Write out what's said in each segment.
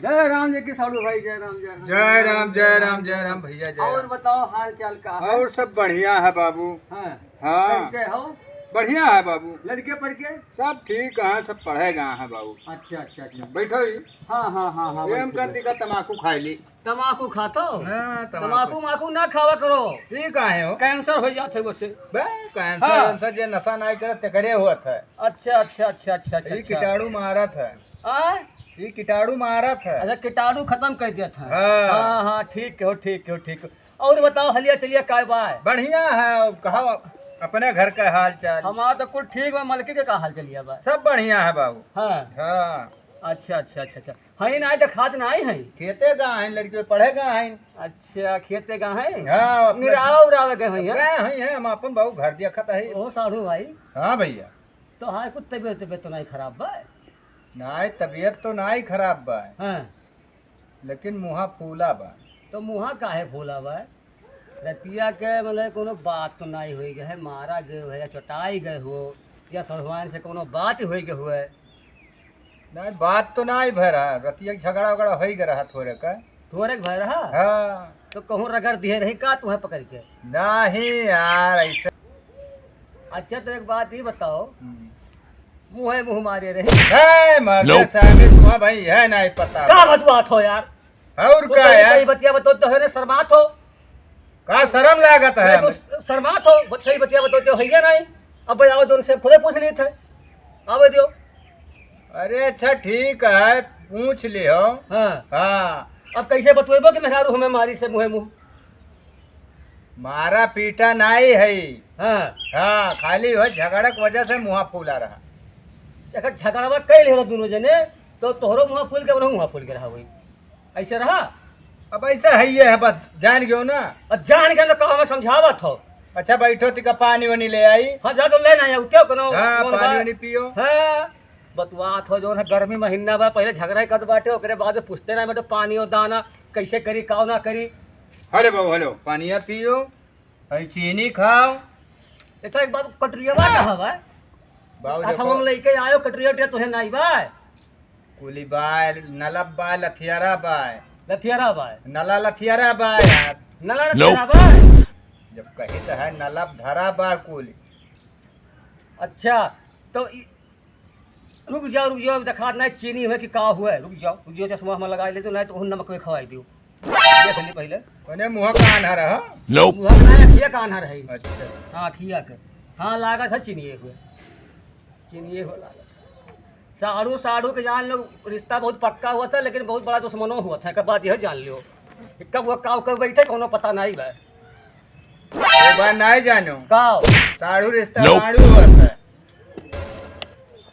जय राम जी की साड़ू भाई, जय राम जय राम। जय राम जय राम जय राम भैया जय और राम। बताओ हाल चाल का है? और सब बढ़िया है बाबू। हाँ। हाँ कैसे हो? बढ़िया है बाबू। लड़के पर के? सब ठीक है, सब पढ़ेगा है बाबू। अच्छा अच्छा अच्छा। बैठो जी। हाँ हाँ हाँ हाँ। प्रेम कर का तम्बाकू खाई ली। तम्बाकू खाता हो? हाँ, तम्बाकू माकू ना खावा करो, ठीक है हो। कैंसर हो जाते उससे। कैंसर हाँ। वैंसर जे नशा नहीं करे तेकरे हुआ था। अच्छा अच्छा अच्छा अच्छा अच्छा। ये कीटाणु मारत है। हाँ? ये कीटाणु मारत है। अच्छा, कीटाणु खत्म कर दिया था। हाँ। हाँ हाँ ठीक हो ठीक हो ठीक हो। और बताओ हलिया चलिए काय बाय? बढ़िया है। कहो अपने घर का हाल चाल। हमारा तो कुल ठीक है, मलके के का हाल चलिए बाय? सब बढ़िया है बाबू। हाँ। हाँ अच्छा अच्छा अच्छा अच्छा। हई ना तो खाद ना आई है? खेते का है, लड़के पढ़ेगा है। अच्छा खेते का है? हाँ अपने- निरावा उरावे के हैं? क्या है हम अपन बाबू घर दिया खत है। ओ साढ़ू भाई, हाँ भैया। तो हाय कुछ तबियत तो नहीं खराब बा? नाई तबीयत तो नाई खराब बा, हाँ। लेकिन मुहा फूला बा। तो मुहा काहे फूला बा? रतिया के मतलब कोनो बात तो नहीं हुई है, मारा गए हो या चटाई गए हो या सरवान से कोनो बात हुई के हुए? नहीं बात तो नाई भय रहा, रतिया झगड़ा वगड़ा हो गया रहा थोड़े का। तोरे भय रहा? हाँ। तो कहूँ रगड़ दिए रही का तुम्हें पकड़ के? नहीं यार ऐसे। अच्छा तो एक बात ही बताओ, हम्म। मुँह मारे रही? है मर्द साहब तुम्हारा भाई है नहीं पता। का बतवात हो यार? और वो का तो यार सही बतिया बताते हो ना, शर्मात हो? का शर्म लागत है तो हमें? शर्मात हो, सही बतिया बताते हो है नहीं? अब बताओ दोनों से खुले पूछ लिए थे, आवे दियो। अरे अच्छा ठीक है पूछ लियो। हाँ। हाँ अब कैसे बतवेबो कि मेहरारू हमें मारी से मुँह मुँह? मारा पीटा नहीं है। हाँ। हाँ खाली हो झगड़ा की वजह से मुहा फूला रहा। अगर झगड़वा कई ले दोनों जने तो तोहरो मुँह फूल के उन्हों मुँह फूल के रहा वही, ऐसे रहा? अब ऐसा है ये है, बस जान गयो ना। और जान के ना कहा मैं समझावत हो। अच्छा बैठो तिका पानी वानी ले आई। हाँ जा तो लेना है क्या करो? हाँ पानी वानी पियो। हाँ बतवात हो जो है, गर्मी महीना बा, पहले झगड़ा ही कर बाटे, ओकरे बाद में पूछते ना बेटा पानी और दाना कैसे करी काव ना करी। हेलो बाबू हेलो पानिया पियो, और चीनी खाओ। ऐसा एक बात कटरिया बा कहा बा? बाबू अच्छा देखो हम लेके आयो कटरिया उटरिया तुहे नहीं बा? कुली बाय नलब बाय लथियारा बाय लथियारा बा? नला लथियारा बाय यार। नला लथियारा बा? जब कही तो है नलब धरा बाय कुली। अच्छा तो रुक जाओ देखा नहीं चीनी हुए कि का हुआ, रुक जाओ चश्मा हम लगा ले तो नहीं तो उन नमक में खवाई दियो। देख ली पहले कोने मुहा का आना रहा। मुँह में नहीं, अखिया का आन्हर है। अच्छा हाँ अखिया के। हाँ लागत है चीनिए हुए, चीनिए हो लागत। साड़ू साड़ू के जान लो रिश्ता बहुत पक्का हुआ था, लेकिन बहुत बड़ा दुश्मनों हुआ था। एक बात यह जान लियो कि कब वो काव कब बैठे कोनो पता नहीं बा। एक बार नहीं जानो काव साड़ू रिश्ता साड़ू हुआ था।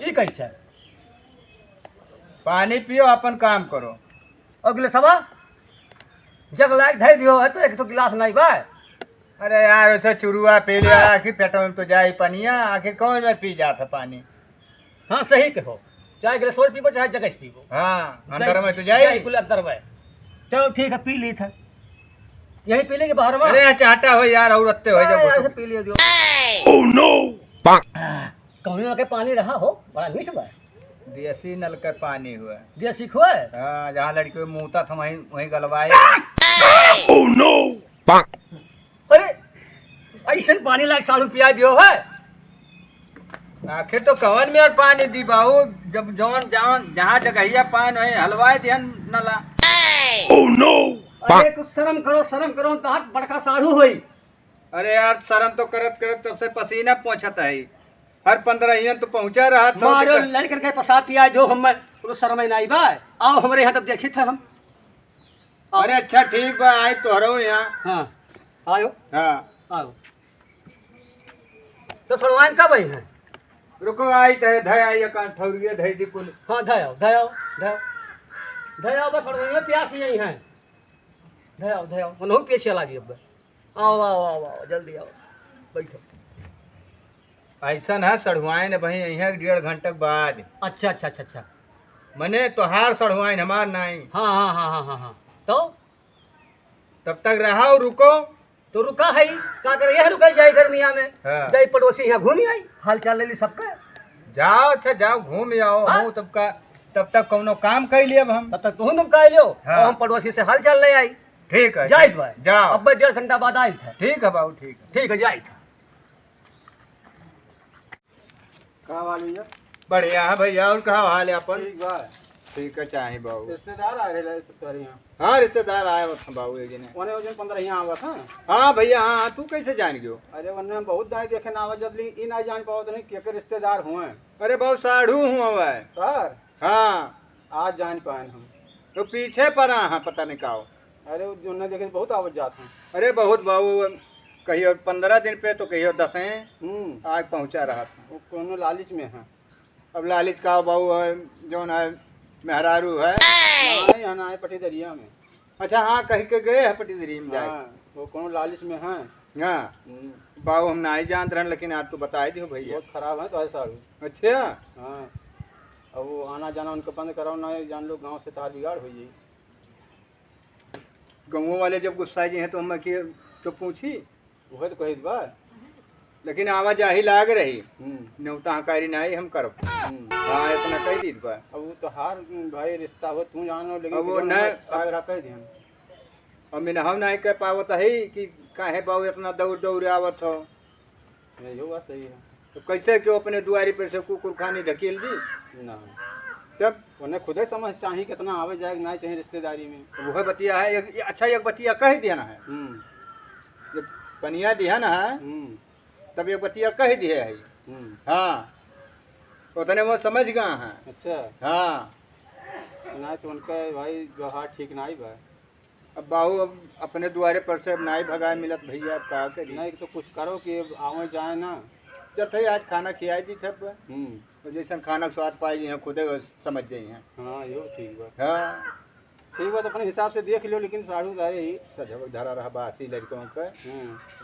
ये कैसे? पानी पियो अपन काम करो। अगले सवा जग लायक धै दियो है तो एक तो गिलास नहीं बा। अरे यार ऐसा चुरुआ पी लिया आखिर पेटों में तो जाए पनिया, आखिर कौन में पी जाता पानी। हाँ सही कहो, चाहे गिलास पीबो चाहे जगह पीबो। हाँ अंदर में तो जाए। कुल अंदर में। चलो ठीक है पी ली था, यही पी लेंगे बाहर में। अरे चाहता हो यार और रत्ते हो ऐसे जब पी लियो दियो। कहूँ के पानी रहा हो बड़ा मीठ बा, देसी नल का पानी हुआ। दिया सीखो है। हाँ जहाँ लड़की मुँहता था वहीं वहीं गलवाए। अरे ऐसे पानी लायक साड़ू पिया दियो है। आखिर तो कवन में और पानी दी बाबू, जब जौन जौन जहाँ जगहिया पान है हलवाए दिहन नला। अरे कुछ शर्म करो तो हाथ बड़का साड़ू होई। अरे यार शर्म तो करत करत तब से पसीना पहुँचता है। हर 15 तो पहुँचा रहा था। मारो लड़ करके प्रसाद पिया जो हम तो शर्म नहीं बा। आओ हमारे यहाँ तब देखी था हम। अरे अच्छा ठीक बा आई तोहरो यहाँ। हाँ आयो हाँ आओ। तो फरमान कब आई है? रुको आई धय धय आई का ठौरिया धय दी कुल। हाँ धयाओ बस फरमान प्यास यही है। धयाओ मनहु प्यास लागी। अब आओ जल्दी आओ बैठो। ऐसा है सढ़ुआइन भाई यहाँ 1.5 घंटे बाद। अच्छा मने तोहार सढ़ुआइन हमार नहीं। हाँ तो तब तक रहा रुको। तो रुका है का कर यह रुका जाए गर्मिया में। हाँ। जाई पड़ोसी यहाँ घूमी आई हाल चाल ले ली सबका। जाओ अच्छा जाओ घूम आओ। हाँ? हूँ तब का तब तक कौनो काम कर लिए अब हम। तब तक तुम कह लियो हाँ। और हम पड़ोसी से हाल चाल ले आई। ठीक है जाइत भाई जाओ। अब 1.5 घंटा बाद आई था। ठीक है बाबू ठीक है। ठीक है जाइत। कहाँ वाली है? बढ़िया है भैया। और कहा हाल है अपन? ठीक बा। ठीक है चाहे बाबू। रिश्तेदार आ रहे तुम्हारे यहाँ। हाँ रिश्तेदार आए थे बाबू एक दिन। ओने वजन 15 यहाँ आवा था। हाँ भैया हाँ तू कैसे जान गयो? अरे वरना हम बहुत दाई देखे ना आवा जल्दी ई ना जान पाओ तो नहीं के रिश्तेदार हुए। अरे बाबू साढ़ू हूँ मैं। सर हाँ आज जान पाए हम। तो पीछे पर हाँ पता नहीं का। अरे वो जो न देखे बहुत आवत जाते हैं। अरे बहुत बाबू कहियो 15 दिन पे तो कहियो 10 आज पहुँचा रहा था। वो कोनो लालच में है। अब लालित का बाबू है जो है मेहरारू है। नहीं है ना पटी दरिया में। अच्छा हाँ कहीं के गए है पटीदरी में जाए। हाँ, वो कोनो लालच में है। हाँ बाबू हम नहीं जानते रहे लेकिन आप तो बता दियो भैया। बहुत खराब है तो ऐसा। अच्छा हाँ अब वो आना जाना उनको बंद कराओ ना जान लो गांव से तार बिगाड़ हो जाए। गाँव वाले जब गुस्सा जी हैं तो हम कि तो पूछी वह तो कही बा। लेकिन आवाजाही लाग रही न्योता हकारी नहीं हम करो। हाँ इतना कह दी बा। अब वो तो हार भाई रिश्ता हो तू जानो लेकिन अब वो बिना न- आग रखा ही ध्यान। और मैं हम नहीं कह पावत है कि काहे बाबू इतना दौड़ दौड़ आवत हो। ये बात सही है तो कैसे क्यों अपने दुआरी पर से कुकुर खानी ढकेल दी? ना तब उन्हें खुद ही समझ चाहिए कितना आवे जाए ना चाहिए रिश्तेदारी में। वह बतिया है अच्छा एक बतिया कह दिया ना है जब पनिया दिया ना है तब एक बतिया कह दिया है। हाँ उतने वो समझ गया है। अच्छा हाँ ना तो उनका भाई व्यवहार ठीक ना ही बा। अब बाबू अब अपने द्वारे पर से अब नाई भगाए मिलत भैया अब का करी। नहीं तो कुछ करो कि अब आवे जाए ना। चल थे आज खाना खिलाई दी सब तो जैसा खाना का स्वाद पाई हैं खुदे समझ गई हैं। हाँ यो ठीक बा। हाँ ठीक बा तो अपने हिसाब से देख लो लेकिन साढ़ू दारे ही। सजग धरा रहा बासी लड़कों का।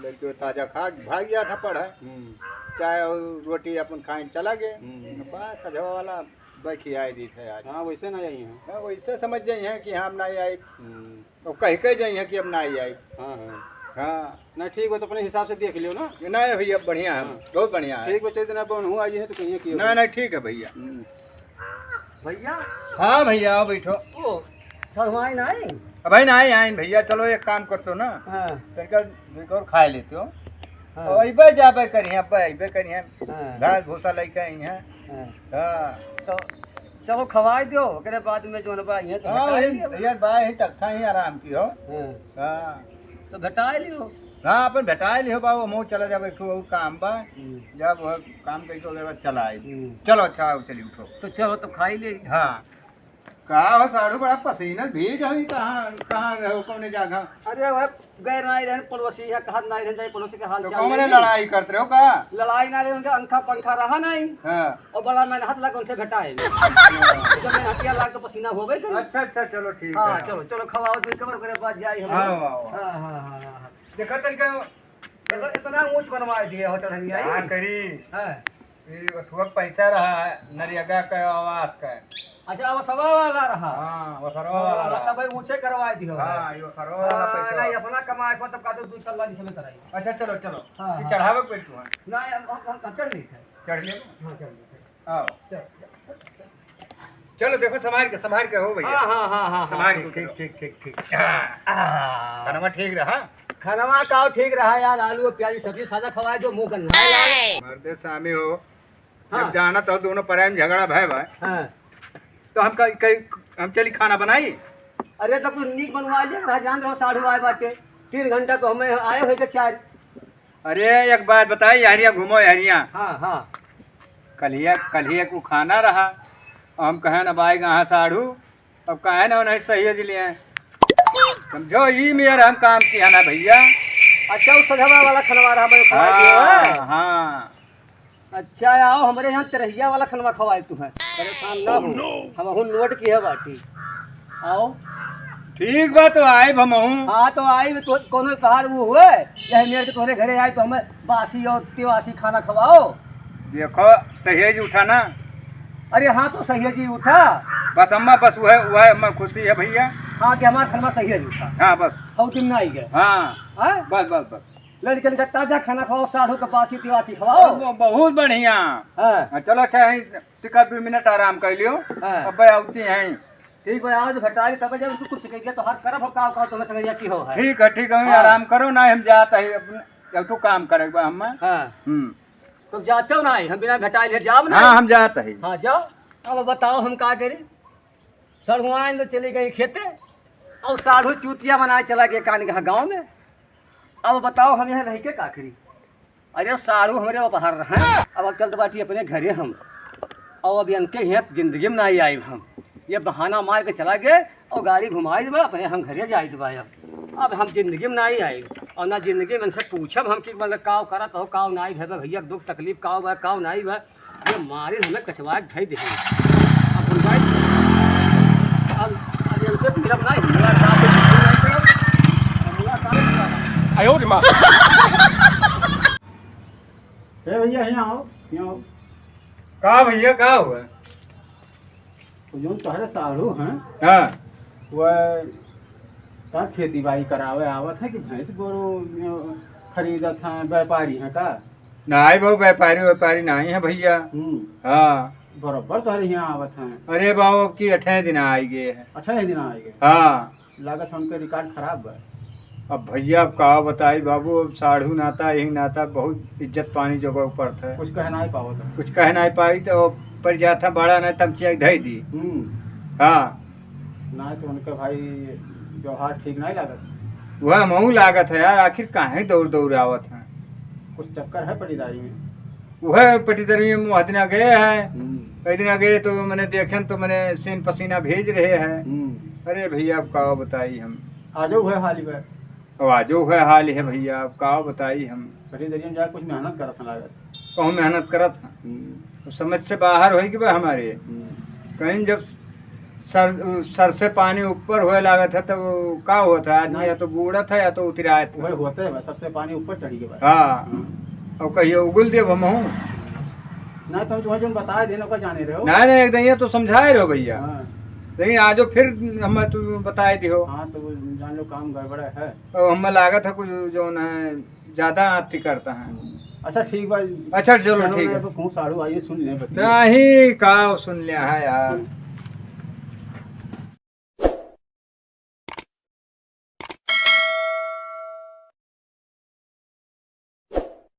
लड़कियों ताजा खा भाग गया था पढ़ा चाय और रोटी अपन खाए चला गए। बस सजवा वाला बैठी आई दी थे आज। हाँ वैसे ना आई हैं। हाँ वैसे समझ गई हैं कि हम नहीं आई तो कह जाई हैं कि अब नहीं आई। हाँ हाँ हाँ ना ठीक बा तो अपने हिसाब से देख लियो ना। नहीं भैया बढ़िया है बहुत बढ़िया है। ठीक बच्चे दिन अपन हूँ आई है तो कहीं की नहीं नहीं ठीक है भैया। भैया हाँ भैया आओ बैठो। ओ चढ़वाई नहीं। अब भाई नहीं आए भैया चलो एक काम करते हो ना हाँ तनिका और खा लेते हो हाँ अबे जाबे करिए अबे करिए हाँ। घास भूसा लेके आई हैं। हाँ। हाँ तो चलो खवाई दो ओकरे बाद में जो है ये तो हाँ भेटाई लियो। भैया बाय तक था ही आराम की हो। हाँ हाँ तो भेटाई लियो। हाँ अपन भेटाए लिहो बाबू मुँह चला जा बैठो और काम बा जब वह काम करी तो बाद चला आई। चलो अच्छा आओ चलिए उठो। तो चलो तो खाई ले। हाँ कहा हो साड़ू बड़ा पसीना भीज हो कहाँ कहाँ रहो कौन जागा। अरे वह गैर नहीं रहे पड़ोसी यहाँ कहा नहीं रहे पड़ोसी के हाल तो चाल कौन नहीं। लड़ाई करते रहो का? लड़ाई ना रहे उनका अंखा पंखा रहा नहीं हाँ और बड़ा मैंने हाथ लगा उनसे घटाए तो मैं हथिया लाग तो पसीना हो गई। अच्छा अच्छा चलो ठीक हाँ है। चलो चलो खवाओ तो कबर करे बाद जाई हम। हाँ, हाँ हाँ, हाँ हाँ हाँ। देखा तनिका देखो इतना ऊंच बनवाए दिए हो चढ़नी आई। हाँ करी हाँ ये थोड़ा पैसा रहा है नरियागा का आवास का। अच्छा वो सवा वाला रहा। हाँ वो सरवा वाला मतलब रहा। भाई ऊंचे करवाए दियो। हाँ ये सरवा वाला पैसा। नहीं अपना कमाए को तब का तो 2 तल्ला नीचे में कराई। अच्छा चलो चलो हाँ, ये हाँ। चढ़ावे पे तू है नहीं हम चढ़ नहीं थे। चढ़ लियो। हाँ चढ़ नहीं थे। आओ चल। चलो देखो संभाल के हो भैया। हाँ हाँ हाँ हाँ संभाल के ठीक उतरो। ठीक ठीक ठीक। हाँ खाना ठीक रहा। खाना का ठीक रहा यार आलू और प्याज की सब्जी सादा खवाए जो मुंह गंधा यार। मर्दे सामी हो हाँ। जब जाना तो दोनों पराय में झगड़ा भाई हाँ तो हम चली खाना बनाई। अरे तो कुछ नीक बनवा लिया रहा जान रहो साढ़ू आए बाटे 3 घंटा तो हमें आए हुए के 4। अरे एक बात बताई यारिया घूमो यारिया हाँ हाँ कलिया को खाना रहा हम कहें न बाई गहाँ साढ़ू अब कहे ना नहीं सही दिलिए समझो ये मेरा हम काम किया ना भैया। अच्छा वो सजवा वाला खनवा रहा मैं खवाए दियो है। हाँ हाँ अच्छा आओ हमारे यहाँ तिरहिया वाला खनवा खवाए तू है परेशान ना हो हम हूँ नोट की है बाटी। आओ ठीक बात तो आए भमहू। हाँ तो आई तो कोनो कहार वो हुए यह मेरे के तोहरे घरे आई तो हमें बासी और तिवासी खाना खवाओ। देखो सहेज उठा ना। अरे हाँ तो सही जी उठा। बस अम्मा बस वह अम्मा खुशी है भैया। हाँ कि हमारा खनवा सही है उठा। हाँ बस और दिन ना आई गए। हाँ हाँ बस बस बस लड़के का ताजा खाना खाओ, साढ़ू का बासी तिवासी खवाओ। बहुत बढ़िया। हाँ चलो अच्छा है, टिका 2 मिनट आराम कर लियो। हाँ। अब आउती हैं। ठीक है, आज घटाई तब जब उसको कुछ कह दिया तो हर करब हो का तुम्हें समझ की हो है। ठीक है हाँ। आराम करो ना, हम जाता है अब तो काम करेगा हम। हाँ तुम जाते हो ना, हम बिना घटाई ले जाओ ना। हाँ हम जाता है। हाँ जाओ। अब बताओ हम का करें। सड़ुआन तो चली गई खेते और साढ़ू चूतिया बनाए चला गया कान के गाँव में। अब बताओ हम यहाँ रह के का करी। अरे साढ़ू हमारे उपहार हैं, अब चलते बाटी अपने घरे हम। और अब इनके यहाँ जिंदगी में नहीं आई हम, ये बहाना मार के चला गए और गाड़ी घुमाई देवा अपने हम घरे जाई देवा। अब हम जिंदगी में नहीं आई और ना जिंदगी में इनसे पूछब हम कि मतलब काव करत हो काव नहीं भे भैया दुख तकलीफ काव बा काव नहीं बा। ये मारे हमें कचवा के धई दे। अब हम जाए अब इनसे फिल्म नहीं मुलाकात आयो रे माँ। भैया यहाँ आओ, यहाँ आओ। का भैया का हुआ? तो जो तुम्हारे साढ़ू हैं हाँ वह तब खेती बाड़ी करावे आवत है कि भैंस गोरू खरीदत हैं, व्यापारी हैं का? नहीं बहु व्यापारी नहीं है भैया। हाँ बराबर तुम्हारे यहाँ आवत हैं। अरे बाबू अब की 8 दिन आई गए है। 18 दिन आएंगे। हाँ लागत है उनके रिकॉर्ड खराब है। अब भैया अब का बताई बाबू, अब साढ़ू नाता यही नाता बहुत इज्जत पानी जगह ऊपर था। कुछ कहना ही पाओ तो। कुछ कह नहीं पाई तो पर जाता बड़ा नहीं तब चेक धई दी। हाँ ना तो उनके भाई व्यवहार ठीक नहीं लागत। वह महू लागत है यार, आखिर काहे दौड़ आवत है। कुछ चक्कर है पटीदारी में। वह पटीदारी में मुँह दिना गए हैं, कई दिन गए तो मैंने देखे तो मैंने सीन पसीना भेज रहे हैं। अरे भैया अब का बताई हम। आ जाओ है हाल में। अब आजो है हाल है भैया, अब का बताई हम। पटीदारी में जाकर कुछ मेहनत करत है लागत। कहूँ मेहनत करत तो समझ से बाहर होगी भाई हमारे। कहीं जब सर से पानी ऊपर हुए लागत है तब का होता है, आदमी या तो बूढ़ा था या तो उतराया था। वही होते है, सबसे पानी ऊपर चढ़ी के बाद। हाँ अब कहिए उगल दे हम हूँ ना तुम तुम्हें जो बताया देने को जाने रहे हो। नहीं एकदम ये तो समझाए रहो भैया। हाँ। लेकिन आजो फिर हमें तू बताए दियो। हाँ तो वो जान लो काम गड़बड़ है। और हमें लागत है कुछ जो न ज्यादा आती करता है। अच्छा ठीक भाई। अच्छा चलो ठीक है। साढ़ू आइए सुन ले। नहीं का सुन लिया है यार।